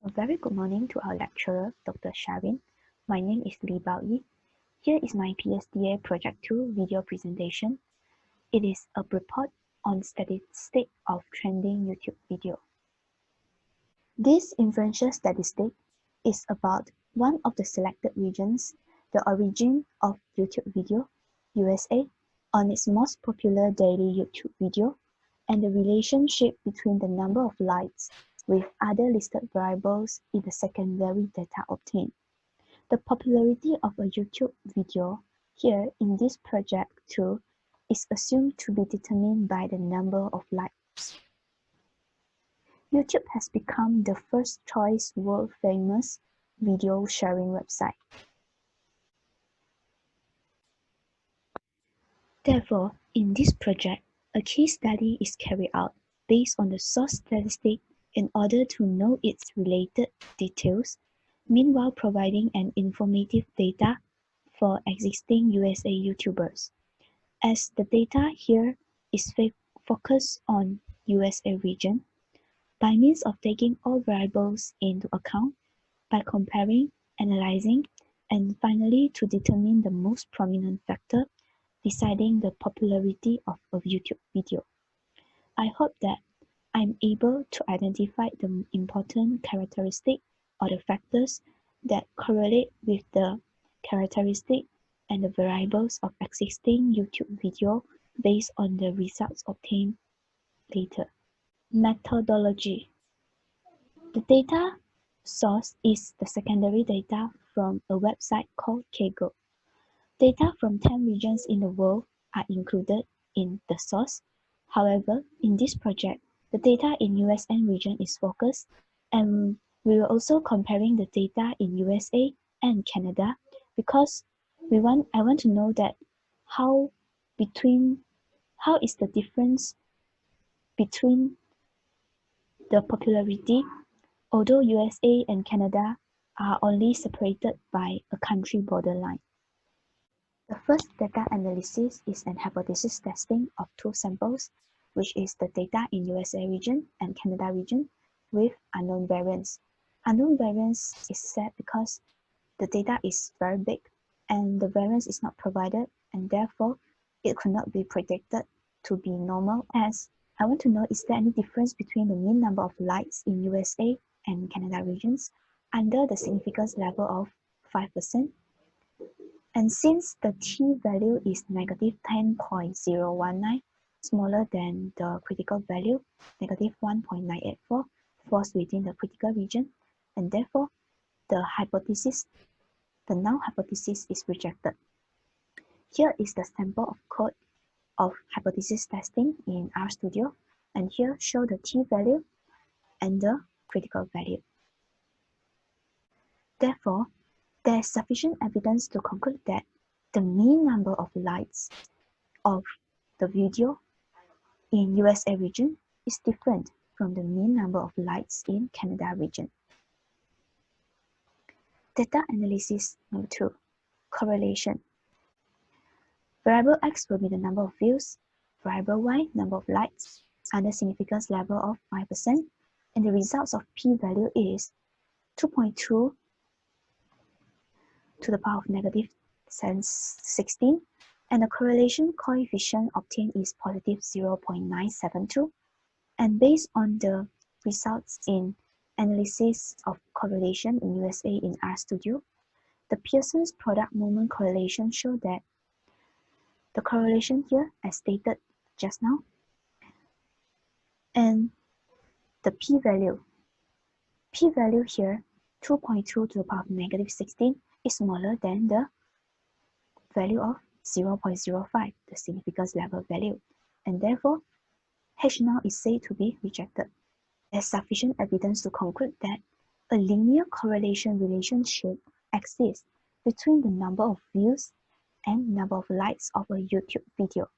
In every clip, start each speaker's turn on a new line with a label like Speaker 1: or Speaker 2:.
Speaker 1: A very good morning to our lecturer, Dr. Shavin. My name is Li Baoyi. Here is my PSDA Project 2 video presentation. It is a report on statistics of trending YouTube video. This inferential statistic is about one of the selected regions, the origin of YouTube video, USA, on its most popular daily YouTube video, and the relationship between the number of likes with other listed variables in the secondary data obtained. The popularity of a YouTube video here in this project too is assumed to be determined by the number of likes. YouTube has become the first choice world-famous video sharing website. Therefore, in this project, a case study is carried out based on the source statistic in order to know its related details, meanwhile providing an informative data for existing USA YouTubers. As the data here is focused on USA region, by means of taking all variables into account, by comparing, analyzing, and finally to determine the most prominent factor deciding the popularity of a YouTube video. I hope that I'm able to identify the important characteristic or the factors that correlate with the characteristic and the variables of existing YouTube video based on the results obtained later. Methodology. The data source is the secondary data from a website called Kaggle. Data from 10 regions in the world are included in the source. However, in this project, the data in USN region is focused, and we were also comparing the data in USA and Canada because I want to know that how is the difference between the popularity, although USA and Canada are only separated by a country borderline. The first data analysis is an hypothesis testing of two samples, which is the data in USA region and Canada region with unknown variance. Unknown variance is said because the data is very big and the variance is not provided, and therefore it could not be predicted to be normal. As I want to know, is there any difference between the mean number of likes in USA and Canada regions under the significance level of 5%? And since the t-value is negative 10.019, smaller than the critical value, negative 1.984, falls within the critical region, and therefore the null hypothesis is rejected. Here is the sample of code of hypothesis testing in RStudio, and here show the t-value and the critical value. Therefore, there is sufficient evidence to conclude that the mean number of likes of the video in USA region is different from the mean number of likes in Canada region. Data analysis number 2, correlation. Variable X will be the number of views, variable Y, number of likes, under significance level of 5%, and the results of p-value is 2.2 to the power of negative 16, and the correlation coefficient obtained is positive 0.972. And based on the results in analysis of correlation in USA in RStudio, the Pearson's product moment correlation showed that the correlation here, as stated just now, and the p-value here, 2.2 to the power of negative 16, is smaller than the value of 0.05, the significance level value, and therefore H0 is said to be rejected. There's sufficient evidence to conclude that a linear correlation relationship exists between the number of views and number of likes of a YouTube video.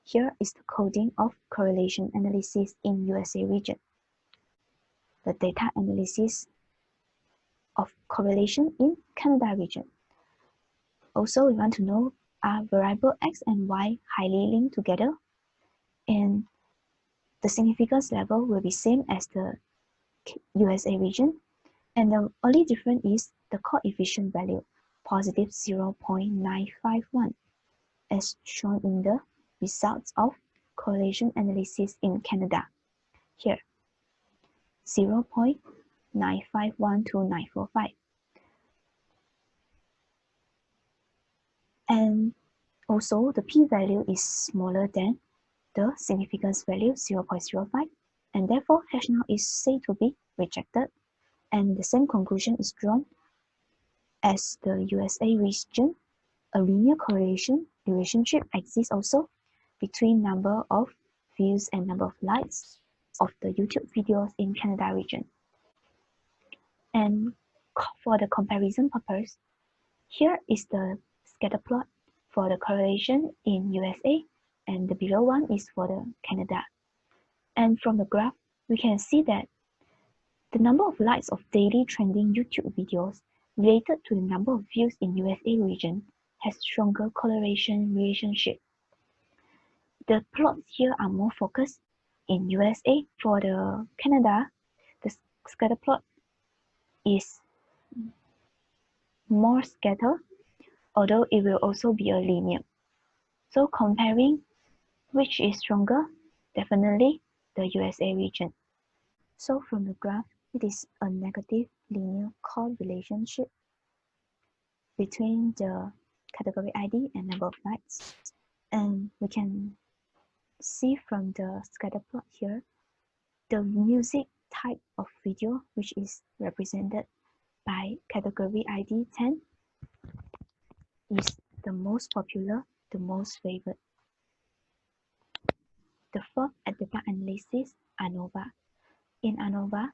Speaker 1: Here is the coding of correlation analysis in USA region. The data analysis of correlation in Canada region. Also, we want to know, are variable X and Y highly linked together? And the significance level will be same as the USA region. And the only difference is the coefficient value, positive 0.951, as shown in the results of correlation analysis in Canada. Here, 0.951 to 945. And also, the p-value is smaller than the significance value 0.05, and therefore H0 is said to be rejected. And the same conclusion is drawn as the USA region. A linear correlation relationship exists also between number of views and number of likes of the YouTube videos in Canada region. And for the comparison purpose, here is the scatter plot for the correlation in USA, and the below one is for the Canada. And from the graph, we can see that the number of likes of daily trending YouTube videos related to the number of views in USA region has stronger correlation relationship. The plots here are more focused in USA. For the Canada, the scatter plot is more scattered, although it will also be a linear. So comparing which is stronger, definitely the USA region. So from the graph, it is a negative linear correlationship between the category ID and number of likes. And we can see from the scatter plot here, the music type of video, which is represented by category ID 10, is the most popular, the most favored. The fourth data analysis, ANOVA. In ANOVA,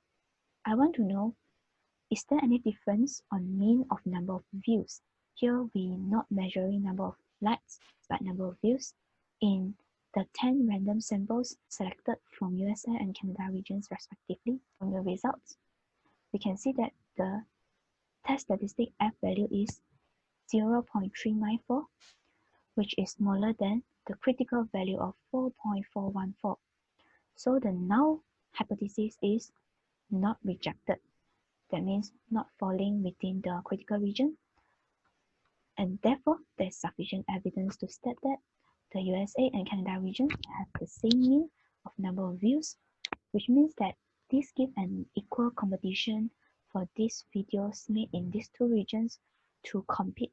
Speaker 1: I want to know, is there any difference on mean of number of views? Here we not measuring number of likes, but number of views in the 10 random samples selected from USA and Canada regions respectively. From the results, we can see that the test statistic F value is 0.394, which is smaller than the critical value of 4.414. So the null hypothesis is not rejected. That means not falling within the critical region. And therefore, there is sufficient evidence to state that the USA and Canada region have the same mean of number of views, which means that this gives an equal competition for these videos made in these two regions to compete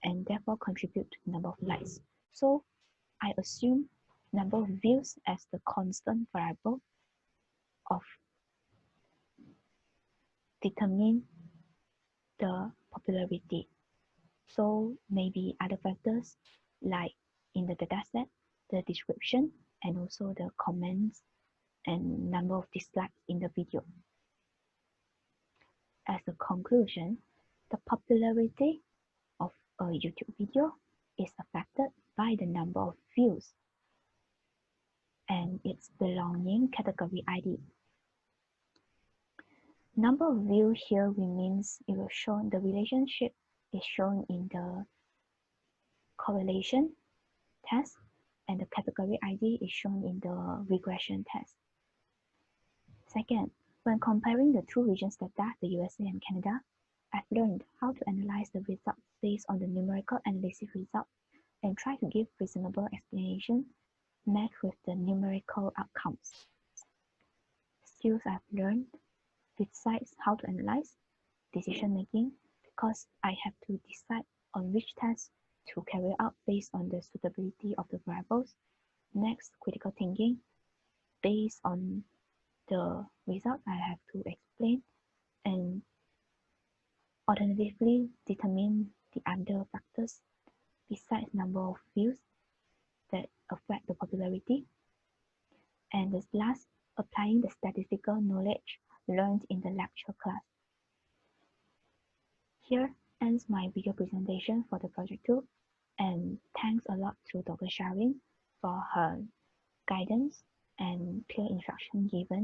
Speaker 1: and therefore contribute to the number of likes. So I assume number of views as the constant variable of determine the popularity. So maybe other factors like in the dataset, the description, and also the comments and number of dislikes in the video. As a conclusion, the popularity of a YouTube video is affected by the number of views and its belonging category ID. Number of views here means it will show the relationship is shown in the correlation test, and the category ID is shown in the regression test. Second, when comparing the two regions data, the USA and Canada, I've learned how to analyze the results based on the numerical analysis result and try to give reasonable explanation matched with the numerical outcomes. Skills I've learned besides how to analyze decision making, because I have to decide on which test to carry out based on the suitability of the variables. Next, critical thinking. Based on the result, I have to explain and alternatively determine the other factors besides number of views that affect the popularity. And the last, applying the statistical knowledge learned in the lecture class. Here ends my video presentation for the project 2, and thanks a lot to Dr. Sharin for her guidance and clear instruction given.